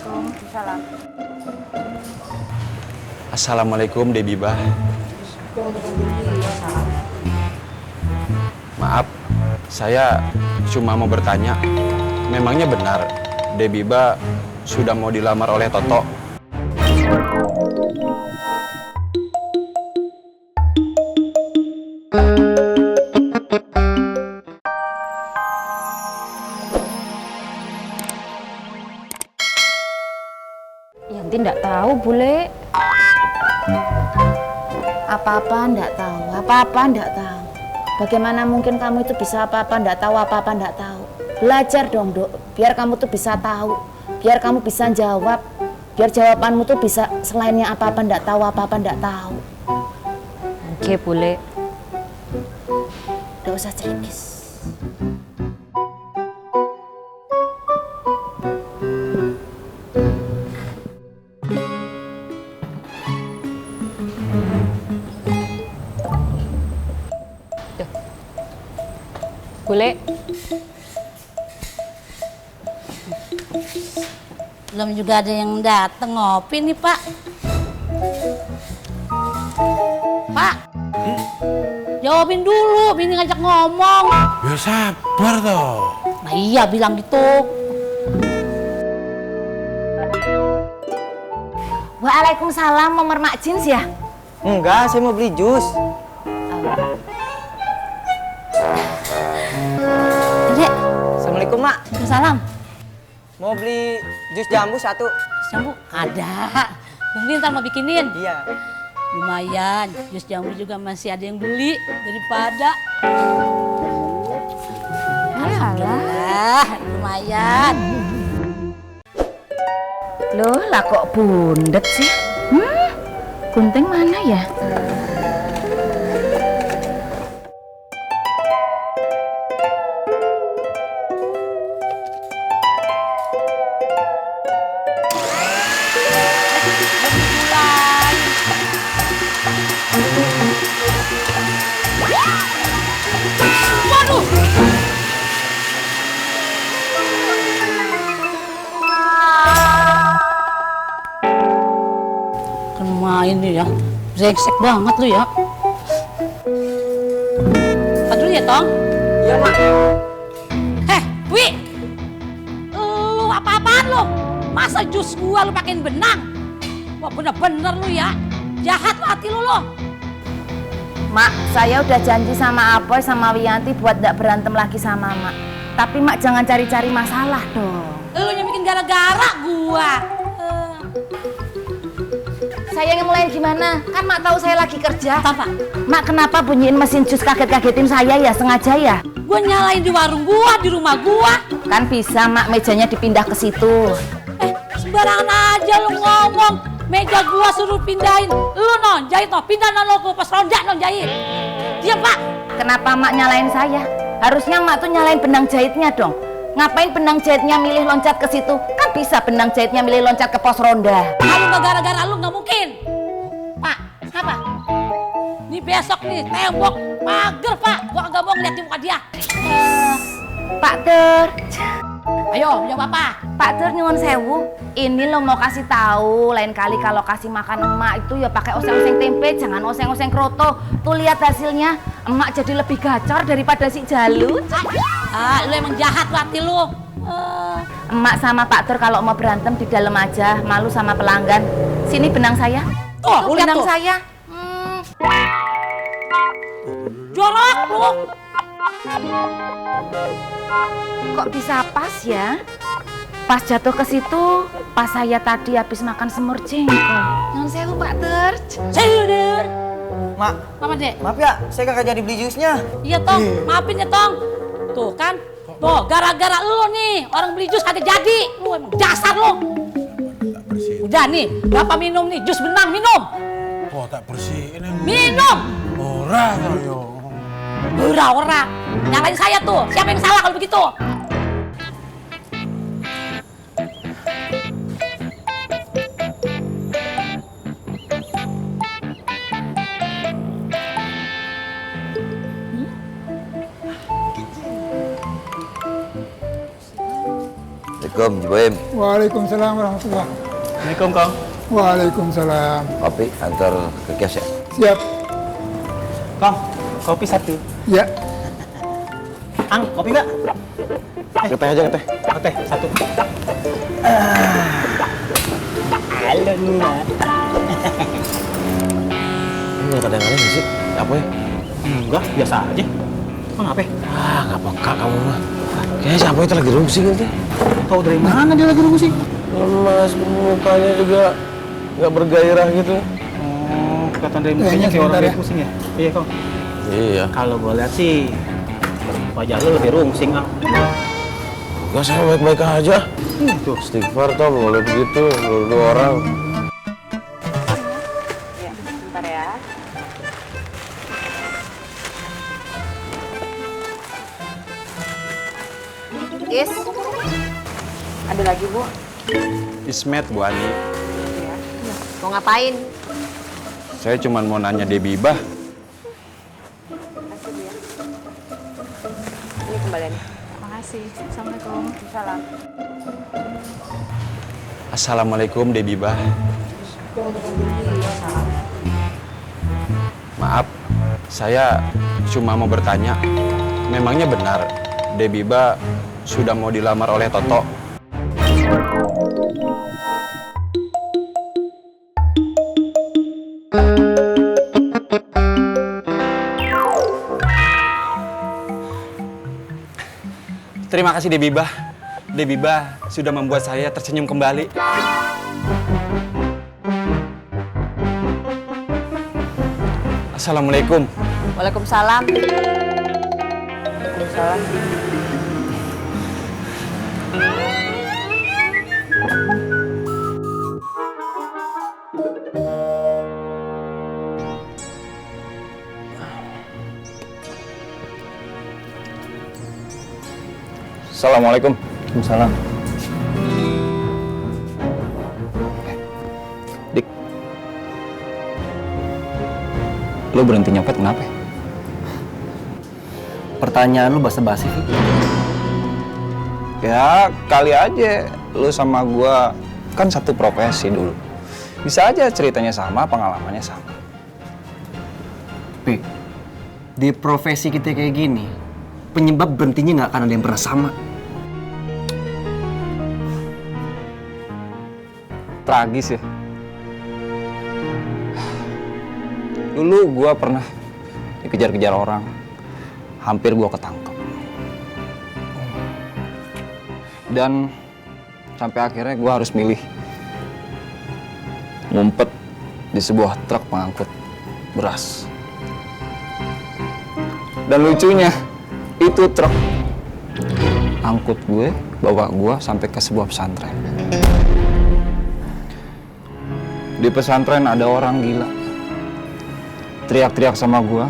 Waalaikumsalam. Assalamualaikum Debibah. Maaf, saya cuma mau bertanya. Memangnya benar Debibah sudah mau dilamar oleh Toto? Yanti nggak tahu, Bule. Apa-apa ndak tahu, apa-apa ndak tahu. Bagaimana mungkin kamu itu bisa apa-apa ndak tahu, apa-apa ndak tahu. Belajar dong, Dok, biar kamu tuh bisa tahu, biar kamu bisa jawab, biar jawabanmu tuh bisa selainnya apa-apa ndak tahu, apa-apa ndak tahu. Oke, Bule. Ndak usah cerikis. Bule. Belum juga ada yang dateng ngopi nih, Pak. Pak, jawabin dulu, bini ngajak ngomong. Ya sabar toh. Nah iya, bilang gitu. Waalaikumsalam, mau mermak jeans ya? Enggak, saya mau beli jus. Dek, Assalamualaikum, Mak. salam. Mau beli jus jambu satu? Jambu ada. Tungguin ntar mau bikinin. Iya. Lumayan, jus jambu juga masih ada yang beli daripada. Alhamdulillah, lumayan. Loh, lah kok bundet sih? Gunting mana ya? Waduh. Kan main nih ya, brengsek banget lu ya. Aduh ya, Tong. Iya, Mak. Wi, lu apa-apaan lu? Masa jus gua lu pakein benang? Wah bener-bener lu ya, jahat lu hati lu. Mak, saya udah janji sama Apoy sama Wiyanti buat gak berantem lagi sama Mak. Tapi Mak jangan cari-cari masalah dong. Lu yang bikin gara-gara gua. Saya yang mulai gimana? Kan Mak tahu saya lagi kerja. Apa? Mak kenapa bunyiin mesin jus kaget-kagetin saya ya? Sengaja ya? Gua nyalain di warung gua, di rumah gua. Kan bisa Mak mejanya dipindah ke situ. Sembarangan aja lu ngomong. Meja gua suruh pindahin. Lu non, jahit no, pindah non lo pas ronda non jahit. Iya Pak. Kenapa Mak nyalain saya? Harusnya Mak tuh nyalain benang jahitnya dong. Ngapain benang jahitnya milih loncat ke situ? Kan bisa benang jahitnya milih loncat ke pos ronda. Kalau nggak gara-gara lu nggak mungkin. Pak, apa? Nih besok nih tembok pagar Pak. Gua nggak mau ngeliatin muka dia. Pak Ter, Ayo, jawab apa? Pak Ter nyuwun sewu. Ini lo mau kasih tahu, lain kali kalau kasih makan emak itu ya pakai oseng-oseng tempe, jangan oseng-oseng kroto. Tuh lihat hasilnya, emak jadi lebih gacor daripada si Jalut. Lu emang jahat hati lu. Emak sama Pak Ter kalau mau berantem di dalam aja, malu sama pelanggan. Sini benang saya. Tuh, lihat benang tuh. saya. Jorok lu. Kok bisa pas ya? Pas jatuh ke situ, pas saya tadi habis makan semur jengkol. Nyuwun sewu Pak Ter. Sayuder. Mak, Mama Dek. maaf ya, saya kagak jadi beli jusnya. Iya Tong, maafin ya Tong. Tuh kan, tuh gara-gara lu nih orang beli jus kagak jadi. Lu emang dasar lu. Udah nih, Bapak minum nih jus benang minum. Oh tak bersihin yang Minum. ora toh yo. Ora-ora. Nyalain saya tuh. Siapa yang salah kalau begitu? Assalamualaikum, Jiboim. Waalaikumsalam warahmatullahi. Assalamualaikum, Kang. Waalaikumsalam. Kopi antar ke kios ya. Siap. Kang, kopi 1. Ya. Ang, kopi nggak? Teh aja, teh. Oke, 1. Halo Nina. Ini kadang-kadang nggak sih? Apa ya? Enggak, biasa aja. Kenapa? Ah, nggak peka kamu mah. Kayaknya siapa itu lagi rungsing gitu. Tahu dari mana dia lagi rusing? Lemas, mukanya juga nggak bergairah gitu. Oh, kelihatan dari mukanya kayak orang lagi pusing ya? Iya, Kang. Iya. Kalau gue lihat sih wajah lu lebih rungsing, Ang. Gak, saya baik-baik aja. Tuh. Istighfar, Tom. Boleh begitu. Dua orang. Ya, bentar ya. Is, ada lagi Bu? Ismet, Bu Ani. Mau ngapain? Saya cuma mau nanya Debibah. Ini kembaliannya. Makasih. Assalamualaikum. Salam. Assalamualaikum, Debibah. Maaf, saya cuma mau bertanya. Memangnya benar Debibah sudah mau dilamar oleh Toto? Terima kasih Debibah. Debibah sudah membuat saya tersenyum kembali. Assalamualaikum. Waalaikumsalam. Waalaikumsalam. Assalamualaikum. Waalaikumsalam. Dik, lo berhenti nyopet kenapa? Pertanyaan lu basa-basi, Fik. Ya, kali aja lo sama gua kan satu profesi dulu. Bisa aja ceritanya sama, pengalamannya sama. Fik, di profesi kita kayak gini, penyebab berhentinya nggak akan ada yang pernah sama. Tragis ya. Dulu gua pernah dikejar-kejar orang. Hampir gua ketangkep. Dan sampai akhirnya gua harus milih ngumpet di sebuah truk pengangkut beras. Dan lucunya, itu truk angkut gue, bawa gue sampai ke sebuah pesantren. Di pesantren ada orang gila. Teriak-teriak sama gue.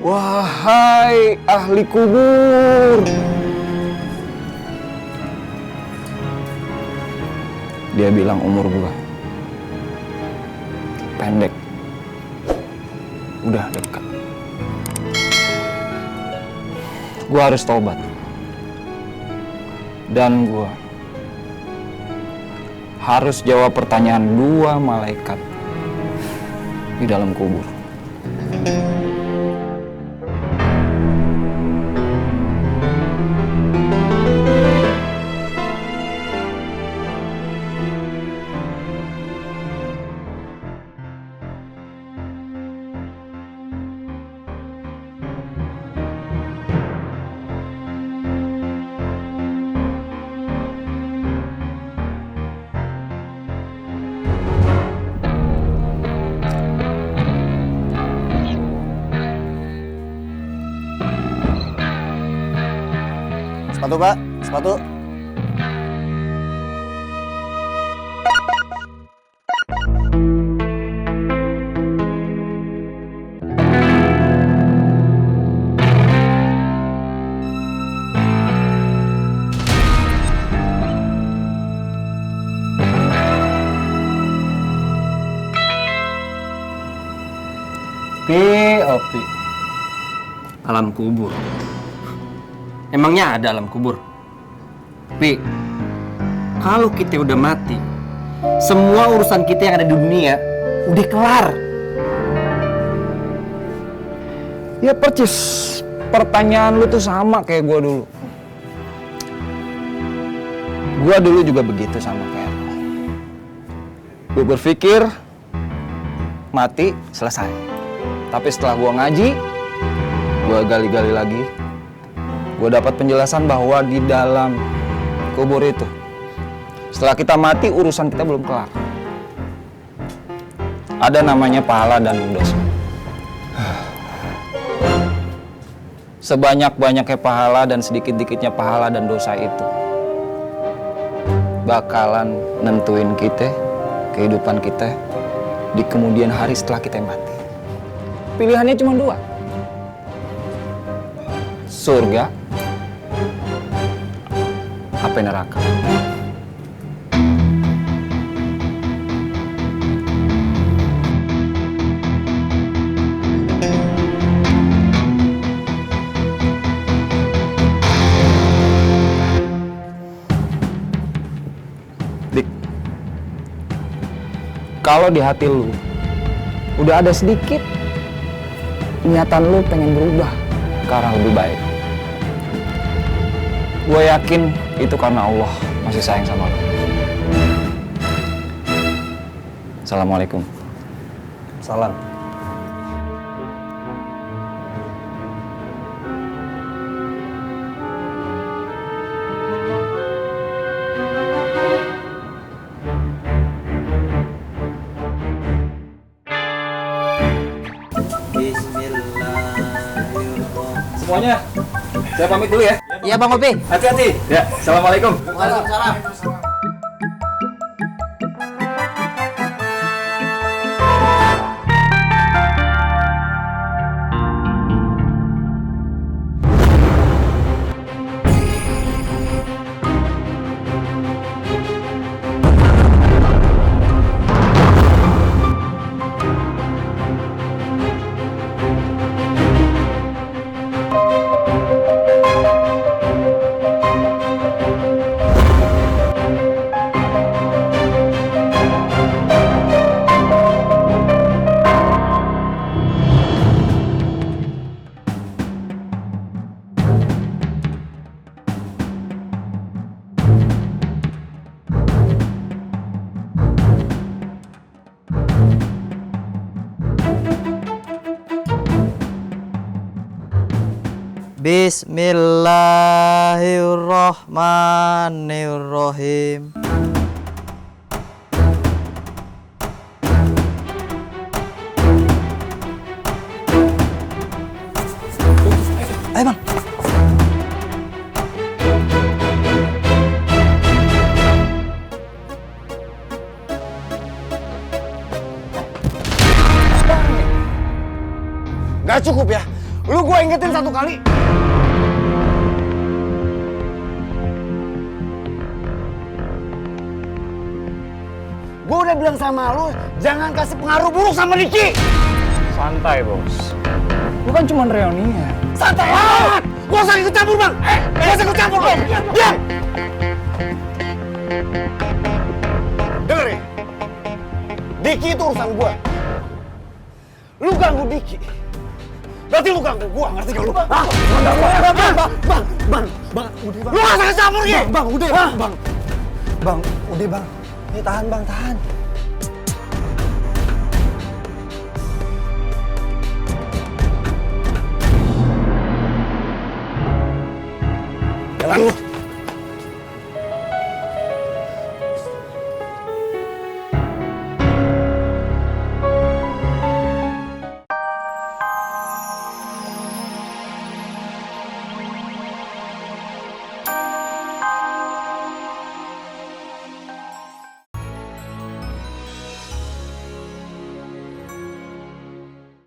Wahai ahli kubur. Dia bilang umur gue pendek. Udah dekat. Gue harus taubat. Dan gue harus jawab pertanyaan dua malaikat di dalam kubur. Sepatu, Pak. Sepatu. POP. Alam kubur. Emangnya ada alam kubur? Pi, Kalau kita udah mati, semua urusan kita yang ada di dunia udah kelar. Ya percis, pertanyaan lu tuh sama kayak gue dulu. Gue dulu juga begitu sama kayak lu. Gue berpikir mati selesai. Tapi setelah gue ngaji, gue gali-gali lagi, gue dapat penjelasan bahwa di dalam kubur itu, setelah kita mati urusan kita belum kelar. Ada namanya pahala dan dosa. Sebanyak-banyaknya pahala dan sedikit-dikitnya pahala dan dosa itu bakalan nentuin kita, kehidupan kita di kemudian hari setelah kita mati. Pilihannya cuma dua. Surga apa neraka. Dik, kalau di hati lu udah ada sedikit niatan lu pengen berubah ke arah lebih baik, gue yakin itu karena Allah masih sayang sama lu. Assalamualaikum. Salam. Semuanya, saya pamit dulu ya. Iya Bang Opi. Hati-hati. Ya, assalamualaikum. Waalaikumsalam. Bismillahirrahmanirrahim. Ayo Bang. Gak cukup ya? Lu gue ingetin satu kali. Gue udah bilang sama lu, jangan kasih pengaruh buruk sama Niki. Santai, Bos. Bukan cuma reunian. Santai amat! Gua usah ikut campur, Bang! Gua usah ikut campur, Bang! Diam! Dengar ya? Diki itu urusan gua. Lu ganggu Diki, berarti lu ganggu gua, ngerti gak lu? Bang, udah Bang. Lu gak usah campur, Ki! Bang, udah Bang. Bang, udah Bang. Ini tahan Bang, tahan.